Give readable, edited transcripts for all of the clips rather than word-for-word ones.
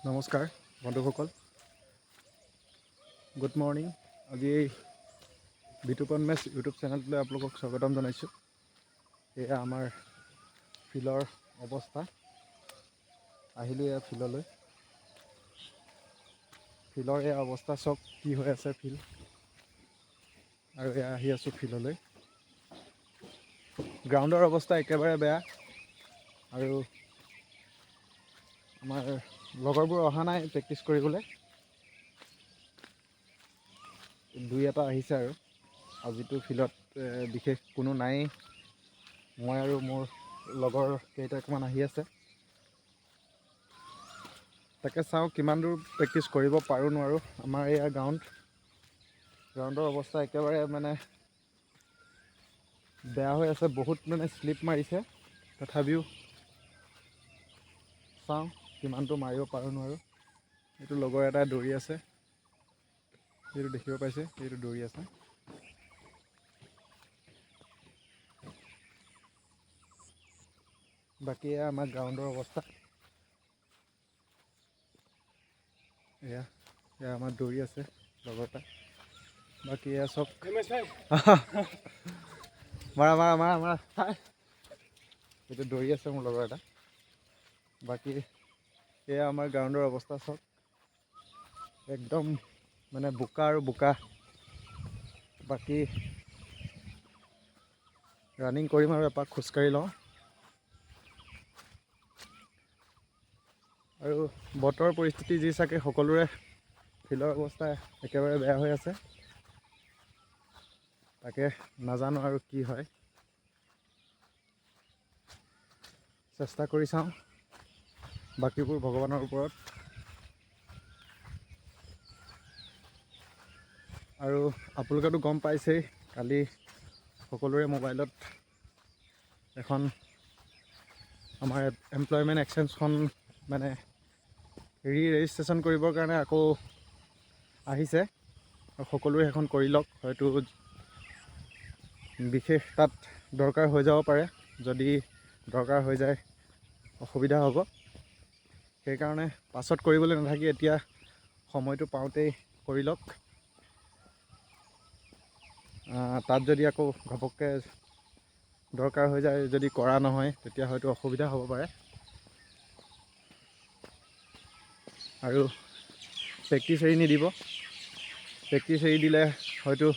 নমস্কাৰ বন্ধুসকল, good morning. আজি বিতুপন মেচ ইউটিউব চেনেলটোলৈ আপোনালোকক স্বাগতম জনাইছোঁ। এয়া আমাৰ ফিল্ডৰ অৱস্থা। আহিলোঁ এয়া ফিল্ডলৈ। ফিল্ডৰ এয়া অৱস্থা চাওক কি হৈ আছে ফিল্ড, আৰু এয়া আহি আছোঁ ফিল্ডলৈ। গ্ৰাউণ্ডৰ অৱস্থা একেবাৰে বেয়া, আৰু আমাৰ লগৰবোৰ অহা নাই প্ৰেক্টিছ কৰিবলৈ। দুই এটা আহিছে, আৰু আজিতো ফিল্ডত বিশেষ কোনো নায়েই। মই আৰু মোৰ লগৰ কেইটামান আহি আছে। তাকে চাওঁ কিমান দূৰ প্ৰেক্টিছ কৰিব পাৰোঁ নোৱাৰোঁ। আমাৰ এয়া গ্ৰাউণ্ডৰ অৱস্থা একেবাৰে বেয়া হৈ আছে, বহুত শ্লিপ মাৰিছে। তথাপিও চাওঁ কিমানটো মাৰিব পাৰোঁ নোৱাৰোঁ। এইটো লগৰ এটাই দৌৰি আছে, এইটো দেখিব পাইছে, এইটো দৌৰি আছে। বাকী এয়া আমাৰ গ্ৰাউণ্ডৰ অৱস্থা। এয়া আমাৰ দৌৰি আছে লগৰটা। বাকী এয়া চব মাৰা মাৰা মাৰা মাৰা, এইটো দৌৰি আছে মোৰ লগৰ এটা। বাকী এয়া আমাৰ গ্ৰাউণ্ডৰ অৱস্থা চব একদম বোকা আৰু বোকা। বাকী ৰানিং কৰিম আৰু এপাক খোজকাঢ়ি লওঁ। আৰু বতৰৰ পৰিস্থিতি যি চাগে সকলোৰে ফিল্ডৰ অৱস্থা একেবাৰে বেয়া হৈ আছে। তাকে নাজানো আৰু কি হয়, চেষ্টা কৰি চাওঁ। বাকীবোৰ ভগৱানৰ ওপৰত। আৰু আপোনালোকেতো গম পাইছেই, কালি সকলোৰে মোবাইলত এখন আমাৰ এমপ্লয়মেণ্ট এক্সচেঞ্জখন ৰেজিষ্ট্ৰেশ্যন কৰিবৰ কাৰণে আকৌ আহিছে, আৰু সকলোৱে সেইখন কৰি লওক। হয়তো বিশেষ তাত দৰকাৰ হৈ যাব পাৰে। যদি দৰকাৰ হৈ যায় অসুবিধা হ'ব। সেইকাৰণে পাছত কৰিবলৈ নাথাকি এতিয়া সময়টো পাওঁতেই কৰি লওক। তাত যদি আকৌ ঘপককৈ দৰকাৰ হৈ যায়, যদি কৰা নহয়, তেতিয়া হয়তো অসুবিধা হ'ব পাৰে। আৰু প্ৰেক্টিছ এৰি নিদিব। প্ৰেক্টিছ এৰি দিলে হয়তো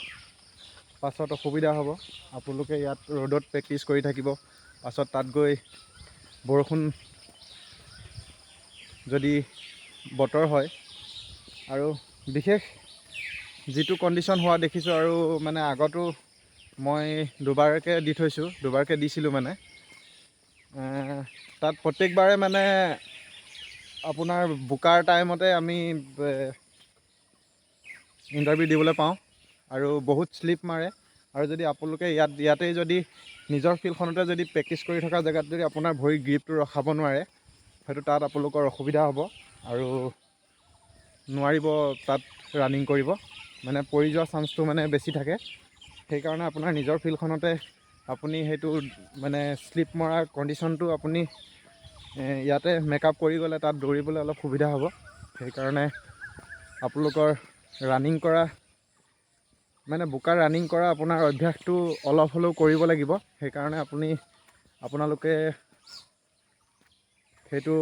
পাছত অসুবিধা হ'ব। আপোনালোকে ইয়াত ৰ'দত প্ৰেক্টিছ কৰি থাকিব, পাছত তাত গৈ বৰষুণ যদি বতৰ হয়, আৰু বিশেষ যিটো কণ্ডিশ্যন হোৱা দেখিছোঁ, আৰু আগতো মই দুবাৰকৈ দি থৈছোঁ, দুবাৰকৈ দিছিলোঁ তাত প্ৰত্যেকবাৰে আপোনাৰ বোকাৰ টাইমতে আমি ইণ্টাৰভিউ দিবলৈ পাওঁ, আৰু বহুত শ্লিপ মাৰে। আৰু যদি আপোনালোকে ইয়াতেই যদি নিজৰ ফিল্ডখনতে যদি প্ৰেক্টিছ কৰি থকা জেগাত যদি আপোনাৰ ভৰিৰ গ্ৰিপটো ৰখাব নোৱাৰে, হয়তো তাত আপোনালোকৰ অসুবিধা হ'ব, আৰু নোৱাৰিব তাত ৰানিং কৰিব। পৰি যোৱা চান্সটো বেছি থাকে। সেইকাৰণে আপোনাৰ নিজৰ ফিল্ডখনতে আপুনি সেইটো শ্লিপ মৰাৰ কণ্ডিশ্যনটো আপুনি ইয়াতে মেকআপ কৰি গ'লে তাত দৌৰিবলৈ অলপ সুবিধা হ'ব। সেইকাৰণে আপোনালোকৰ ৰানিং কৰা বোকা ৰানিং কৰা আপোনাৰ অভ্যাসটো অলপ হ'লেও কৰিব লাগিব। সেইকাৰণে আপোনালোকে সেইটো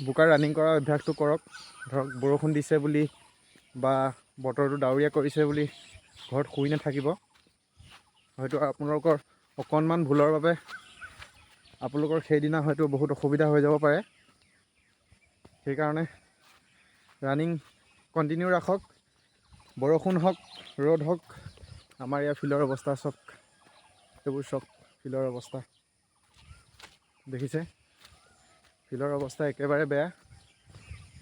বোকা ৰানিং কৰা অভ্যাসটো কৰক। ধৰক বৰষুণ দিছে বুলি বা বতৰটো ডাৱৰীয়া কৰিছে বুলি ঘৰত শুই নাথাকিব। হয়তো আপোনালোকৰ অকণমান ভুলৰ বাবে আপোনালোকৰ সেইদিনা হয়তো বহুত অসুবিধা হৈ যাব পাৰে। সেইকাৰণে ৰানিং কণ্টিনিউ ৰাখক। বৰষুণ হওক, ৰ'দ হওক। আমাৰ ইয়াৰ ফিল্ডৰ অৱস্থা চাওক, এইবোৰ চাওক ফিল্ডৰ অৱস্থা দেখিছে। ফিল্ডৰ অৱস্থা একেবাৰে বেয়া।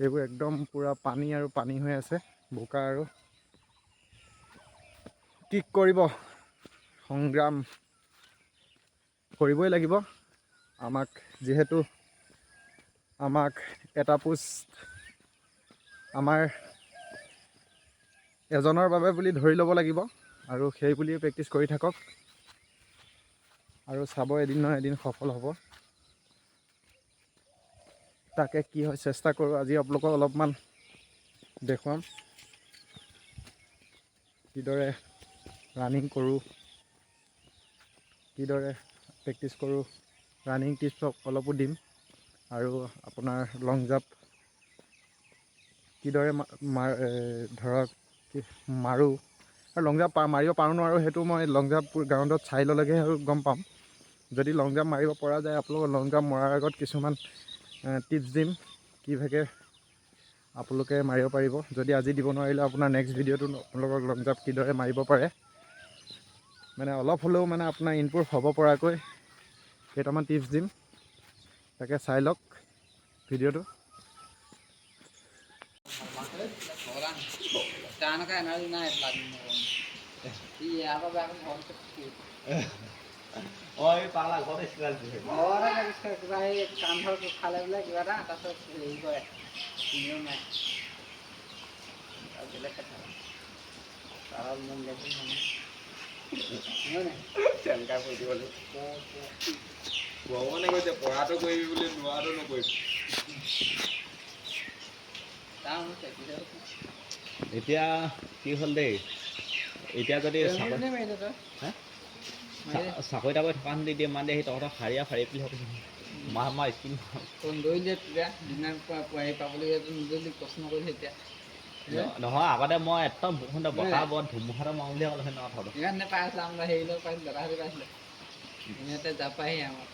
এইবোৰ একদম পূৰা পানী আৰু পানী হৈ আছে, বোকা। আৰু কি কৰিব, সংগ্ৰাম কৰিবই লাগিব। যিহেতু আমাক এটা পোষ্ট আমাৰ এজনৰ বাবে বুলি ধৰি ল'ব লাগিব, আৰু সেই বুলিয়ে প্ৰেক্টিছ কৰি থাকক। আৰু চাব, এদিন নহয় এদিন সফল হ'ব। তাকে কি হয় চেষ্টা কৰোঁ আজি আপোনালোকক অলপমান দেখুৱাম কিদৰে ৰানিং কৰোঁ, কিদৰে প্ৰেক্টিছ কৰোঁ, ৰানিং টিপছ অলপো দিম আৰু আপোনাৰ লং জাম্প কিদৰে ধৰক মাৰোঁ আৰু লং জাম্প মাৰিব পাৰোঁ নোৱাৰোঁ সেইটো মই লং জাম্প গ্ৰাউণ্ডত চাই ল'লেগৈহে গম পাম। যদি লং জাম্প মাৰিব পৰা যায় আপোনালোকৰ লং জাম্প মৰাৰ আগত কিছুমান টিপছ দিম কিভাগে আপোনালোকে মাৰিব পাৰিব। যদি আজি দিব নোৱাৰিলে আপোনাৰ নেক্সট ভিডিঅ'টো আপোনালোকক লং জাম্প কিদৰে মাৰিব পাৰে মানে অলপ হ'লেও মানে আপোনাৰ ইমপ্ৰুভ হ'ব পৰাকৈ কেইটামান টিপছ দিম, তাকে চাই লওক ভিডিঅ'টো। পাগলা ঘৰত স্কুল কিবা এই কাম ধৰ খালে বোলে কিবা এটা তাৰপিছত হেৰি কৰে নিয়ম নাই বেলেগ কথা তাৰ মন লাগি চেংকা কৰি দিবলৈ ভগৱানে কৈছে পঢ়াটো কৰিবি বুলি নোৱাৰাটো নকৰিবি। এতিয়া কি হ'ল দেই, এতিয়া যদি চাকৰি তাকৰি থকা হেঁতেন এতিয়া ইমান দেৰি তহঁতৰ শাৰীয়া শাৰী বুলি ভাবিছোঁ মাহ স্কিন দৌৰিলে তেতিয়া দিনাৰ পাবলৈ নিজে প্ৰশ্ন কৰিছে এতিয়া নহয়। আগতে মই একদম বৰষুণ বতাহ বৰ ধুমুহাটো মাৰো বুলি ক'লে নহয় ইমান পাই আছিলোঁ আমাৰ হেৰি লগত পাইছিলোঁ দাদাহঁতে পাইছিলে ইহঁতে জাপাহি আমাৰ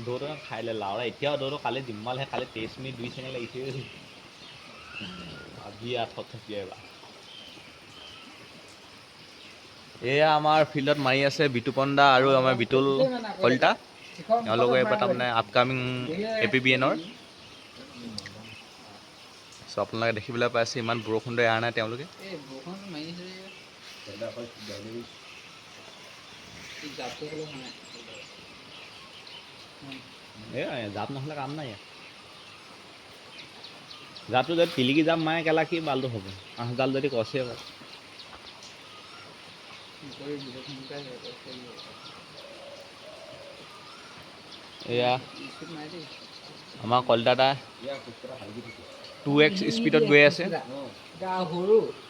দৌৰটো খাই লাওৰা এতিয়াও দৌৰটো কালি জিম্মালহে কালি 23 মিনিট 2 ছেকেণ্ড লাগিছে আজি থপথপিয়াই এয়া আমাৰ ফিল্ডত মাৰি আছে বিতুপন দা আৰু আমাৰ বিতুল কলিতা, তেওঁলোকে এইবাৰ তাৰমানে আপকামিং APBNৰ। চ' আপোনালোকে দেখিবলৈ পাইছে ইমান বৰষুণটো এৰা নাই তেওঁলোকে। জাপ নহ'লে কাম নাই ইয়াত। জাপটো যদি তিলিকি জাপ মাৰে কেলা কি বালটো হ'ব, 8ডাল যদি কচে হয়। এয়া আমাৰ কলিতা 2x স্পীডত গৈ আছে,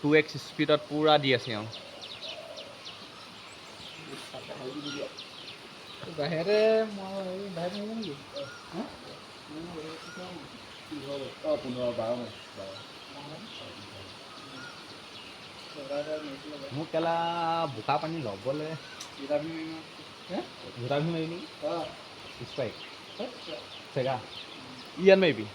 2x স্পীডত পূৰা দি আছে আৰু বাহিৰতে মোক কেলা বোকা পানী ল'বলৈ জোতা ভি মাৰি নেকি স্পাইক চেগা ইয়াত মাৰিবি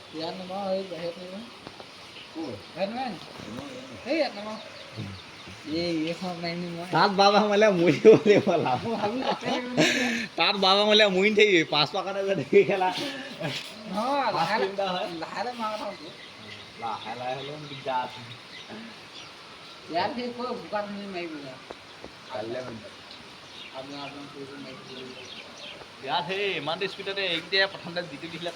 তাত বাবা মালে মৰি তাত বাবা মালে মৰি থাকিবি 5 টকা দেখি খেলা লাহে লাহে হ'লেও দিগদাৰ আছে ইয়াত সেই বোকাত মাৰিবি ইয়াত সেই ইমানটো স্পীডতে এইকেইটাই প্ৰথমতে যিটো দিছিলে